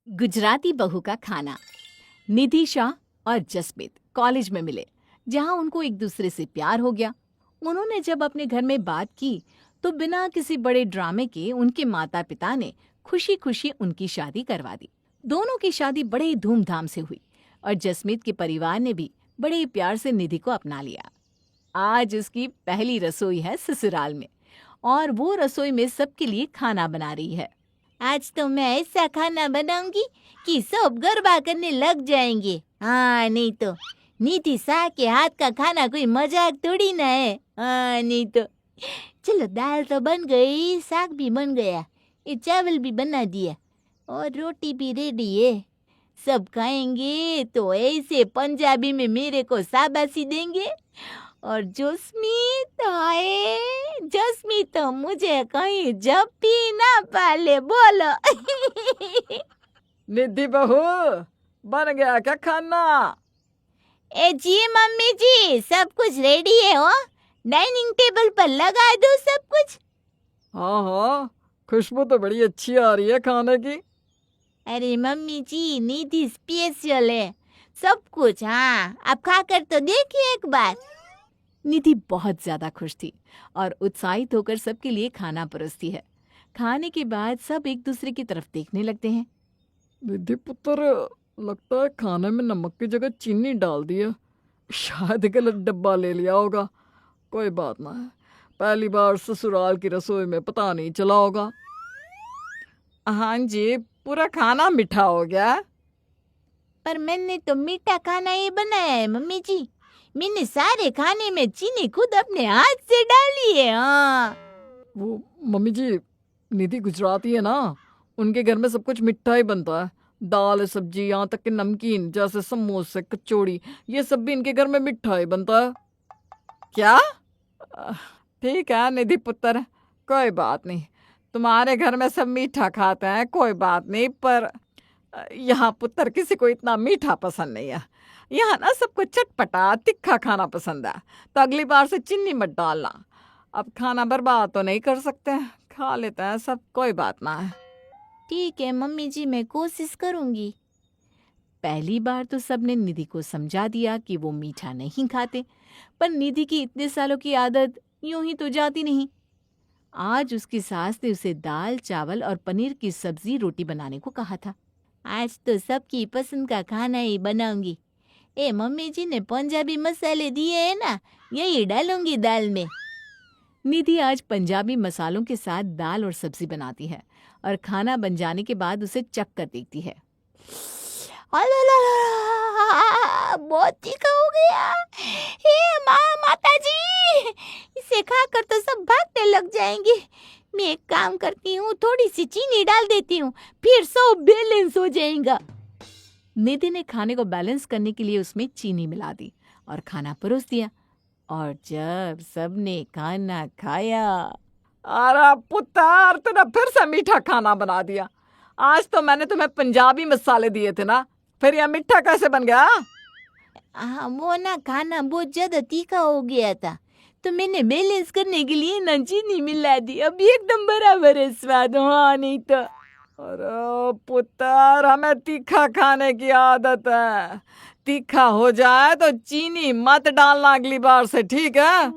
गुजराती बहू का खाना। निधि शाह और जसमीत कॉलेज में मिले, जहां उनको एक दूसरे से प्यार हो गया। उन्होंने जब अपने घर में बात की तो बिना किसी बड़े ड्रामे के उनके माता पिता ने खुशी खुशी उनकी शादी करवा दी। दोनों की शादी बड़े धूमधाम से हुई और जसमीत के परिवार ने भी बड़े प्यार से निधि को अपना लिया। आज उसकी पहली रसोई है ससुराल में और वो रसोई में सबके लिए खाना बना रही है। आज तो मैं ऐसा खाना बनाऊंगी कि सब गरबा करने लग जाएंगे। हाँ नहीं तो नीति शाह के हाथ का खाना कोई मजाक थोड़ी ना है। हाँ नहीं तो चलो, दाल तो बन गई, साग भी बन गया, ये चावल भी बना दिया और रोटी भी रेडी है। सब खाएंगे तो ऐसे पंजाबी में मेरे को शाबाशी देंगे। और जसमीत, हाय जसमीत तो मुझे कहीं जब भी ना पाले, बोलो। निधि बहू, बन गया क्या खाना? ए जी मम्मी जी, सब कुछ रेडी है हो, डाइनिंग टेबल पर लगा दो सब कुछ। हाँ हाँ, खुशबू तो बड़ी अच्छी आ रही है खाने की। अरे मम्मी जी, निधि स्पेशल है सब कुछ। हाँ, आप खाकर तो देखिए एक बार। निधि बहुत ज्यादा खुश थी और उत्साहित होकर सबके लिए खाना परोसती है। खाने के बाद सब एक दूसरे की तरफ देखने लगते हैं। निधि पुत्र, लगता है खाने में नमक की जगह चीनी डाल दिया। शायद गलत डब्बा ले लिया होगा। कोई बात ना है, पहली बार ससुराल की रसोई में पता नहीं चला होगा। हाँ जी, पूरा खाना मीठा हो गया। पर मैंने तो मीठा खाना ही बनाया है मम्मी जी। मैंने सारे खाने में चीनी खुद अपने हाथ से डाली है। हाँ वो मम्मी जी, निधि गुजराती है ना, उनके घर में सब कुछ मीठा ही बनता है। दाल सब्जी, यहाँ तक कि नमकीन जैसे समोसे कचौड़ी, ये सब भी इनके घर में मीठा ही बनता है। क्या? अह, ठीक है निधि पुत्र, कोई बात नहीं, तुम्हारे घर में सब मीठा खाते हैं, कोई बात नहीं। पर यहाँ पुत्र किसी को इतना मीठा पसंद नहीं है। यहाँ ना सबको चटपटा तीखा खाना पसंद है। तो अगली बार से चीनी मत डालना। अब खाना बर्बाद तो नहीं कर सकते, खा लेते हैं सब, कोई बात ना है। ठीक है मम्मी जी, मैं कोशिश करूंगी। पहली बार तो सबने निधि को समझा दिया कि वो मीठा नहीं खाते, पर निधि की इतने सालों की आदत यूं ही तो जाती नहीं। आज उसकी सास ने उसे दाल चावल और पनीर की सब्जी रोटी बनाने को कहा था। आज तो सबकी पसंद का खाना ही बनाऊंगी। ए मम्मी जी ने पंजाबी मसाले दिए हैं ना, यही डालूंगी दाल में। निधि आज पंजाबी मसालों के साथ दाल और सब्जी बनाती है और खाना बन जाने के बाद उसे चख कर देखती है। बहुत तीखा हो गया। हे माँ, माता जी, इसे खाकर तो सब भागने लग जाएंगे। मैं एक काम करती हूँ, थोड़ी सी चीनी डाल देती हूँ, फिर सब बैलेंस हो जाएगा। निधि ने खाने को बैलेंस करने के लिए उसमें चीनी मिला दी और खाना परोस दिया। और जब सबने खाना खाया, अरे पुत्र, तूने फिर से मीठा खाना बना दिया। आज तो मैंने तुम्हें पंजाबी मसाले दिए थे ना, फिर यह मीठा कैसे बन गया? हाँ, वो ना खाना बहुत ज्यादा तीखा हो गया था, तो मैंने बैलेंस करने के लिए ना चीनी मिला दी। अब एकदम बराबर है स्वाद। हाँ नहीं तो। अरे पुत्र, हमें तीखा खाने की आदत है। तीखा हो जाए तो चीनी मत डालना अगली बार से, ठीक है?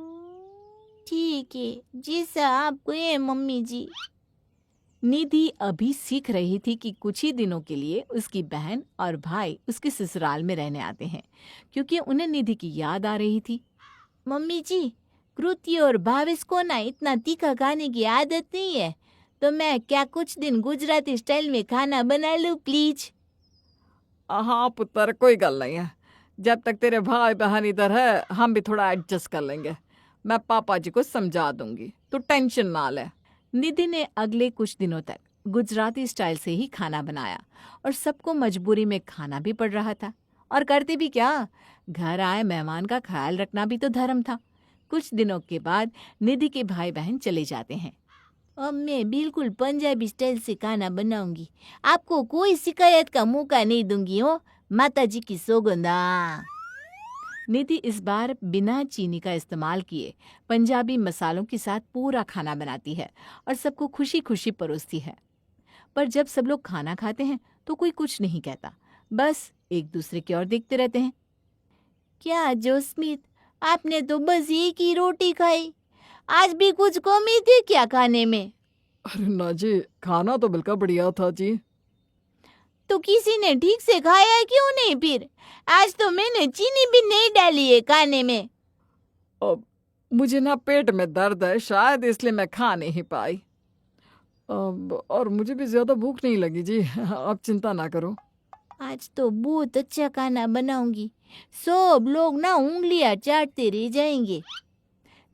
ठीक है, जैसा आपको है मम्मी जी। निधि अभी सीख रही थी कि कुछ ही दिनों के लिए उसकी बहन और भाई उसके ससुराल में रहने आते हैं, क्योंकि उन्हें निधि की याद आ रही थी। मम्मी जी, कृति और भावेश को ना इतना तीखा खाने की आदत नहीं है, तो मैं क्या कुछ दिन गुजराती स्टाइल में खाना बना लूं प्लीज? हाँ पुत्र, कोई गल नहीं है। जब तक तेरे भाई बहन इधर है, हम भी थोड़ा एडजस्ट कर लेंगे। मैं पापा जी को समझा दूंगी, तू टेंशन ना ले। निधि ने अगले कुछ दिनों तक गुजराती स्टाइल से ही खाना बनाया और सबको मजबूरी में खाना भी पड़ रहा था। और करते भी क्या, घर आए मेहमान का ख्याल रखना भी तो धर्म था। कुछ दिनों के बाद निधि के भाई बहन चले जाते हैं। अब मैं बिल्कुल पंजाबी स्टाइल से खाना बनाऊंगी, आपको कोई शिकायत का मौका नहीं दूंगी हो, माता जी की सौगंध। निधि इस बार बिना चीनी का इस्तेमाल किए पंजाबी मसालों के साथ पूरा खाना बनाती है और सबको खुशी खुशी परोसती है। पर जब सब लोग खाना खाते हैं तो कोई कुछ नहीं कहता, बस एक दूसरे की ओर देखते रहते हैं। क्या जोस्मित, आपने तो बस एक ही रोटी खाई, आज भी कुछ कमी थी क्या खाने में? अरे ना जी, खाना तो बिल्कुल बढ़िया था जी। तो किसी ने ठीक से खाया क्यों नहीं फिर? आज तो मैंने चीनी भी नहीं डाली है खाने में। अब मुझे ना पेट में दर्द है, शायद इसलिए मैं खा नहीं पाई। और मुझे भी ज्यादा भूख नहीं लगी जी, आप चिंता ना करो। आज तो बहुत अच्छा खाना बनाऊंगी, सब लोग ना उंगलियां चाटते रह जाएंगे।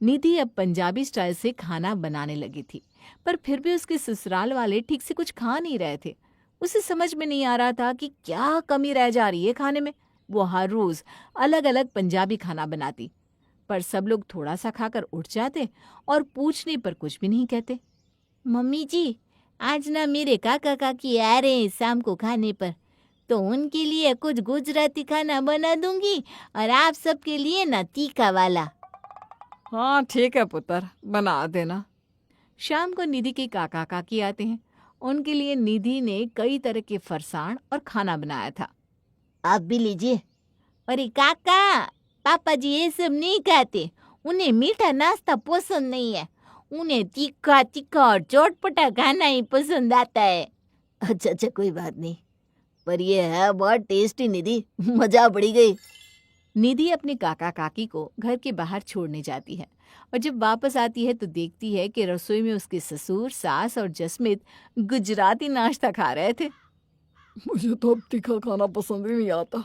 निधि अब पंजाबी स्टाइल से खाना बनाने लगी थी, पर फिर भी उसके ससुराल वाले ठीक से कुछ खा नहीं रहे थे। उसे समझ में नहीं आ रहा था कि क्या कमी रह जा रही है खाने में। वो हर रोज अलग अलग पंजाबी खाना बनाती, पर सब लोग थोड़ा सा खाकर उठ जाते और पूछने पर कुछ भी नहीं कहते। मम्मी जी, आज ना मेरे काका काकी आ रहे हैं शाम को खाने पर, तो उनके लिए कुछ गुजराती खाना बना दूंगी और आप सबके लिए ना तीखा वाला। हाँ ठीक है पुत्र, बना देना। शाम को निधि के काका काकी आते हैं। उनके लिए निधि ने कई तरह के फरसाण और खाना बनाया था। आप भी लीजिए। अरे काका, पापा जी ये सब नहीं खाते, उन्हें मीठा नाश्ता पसंद नहीं है, उन्हें तीखा तीखा और चटपटा खाना ही पसंद आता है। अच्छा अच्छा, कोई बात नहीं, पर ये है बहुत टेस्टी निधि, मजा पड़ी गई। निधि अपने काका काकी को घर के बाहर छोड़ने जाती है और जब वापस आती है तो देखती है कि रसोई में उसके ससुर, सास और जसमीत गुजराती नाश्ता खा रहे थे। मुझे तो अब तीखा खाना पसंद ही नहीं आता।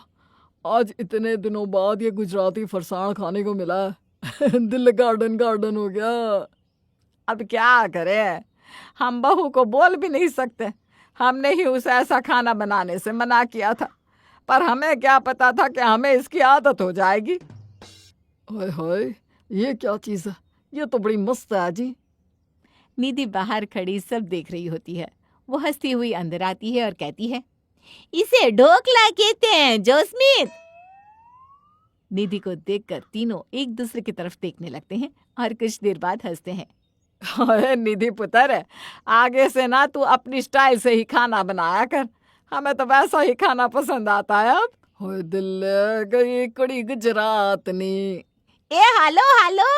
आज इतने दिनों बाद ये गुजराती फरसाण खाने को मिला है। दिल गार्डन गार्डन हो गया। अब क्या करें, हम बहू को बोल भी नहीं सकते। हमने ही उसे ऐसा खाना बनाने से मना किया था, पर हमें क्या पता था कि हमें इसकी आदत हो जाएगी। हाय हाय, ये क्या चीज़ है? ये तो बड़ी मस्त है जी। निधि बाहर खड़ी सब देख रही होती है। वो हंसती हुई अंदर आती है और कहती है, इसे ढोकला कहते हैं जोस्मित। निधि को देखकर तीनों एक दूसरे की तरफ देखने लगते हैं और कुछ देर बाद हंसते हैं। अरे निधि पुत्र, आगे से ना तू अपनी स्टाइल से ही खाना बनाया कर, हमें तो वैसा ही खाना पसंद आता है अब। होए दिल गई कुड़ी गुजरात नी। ए हालो हालो।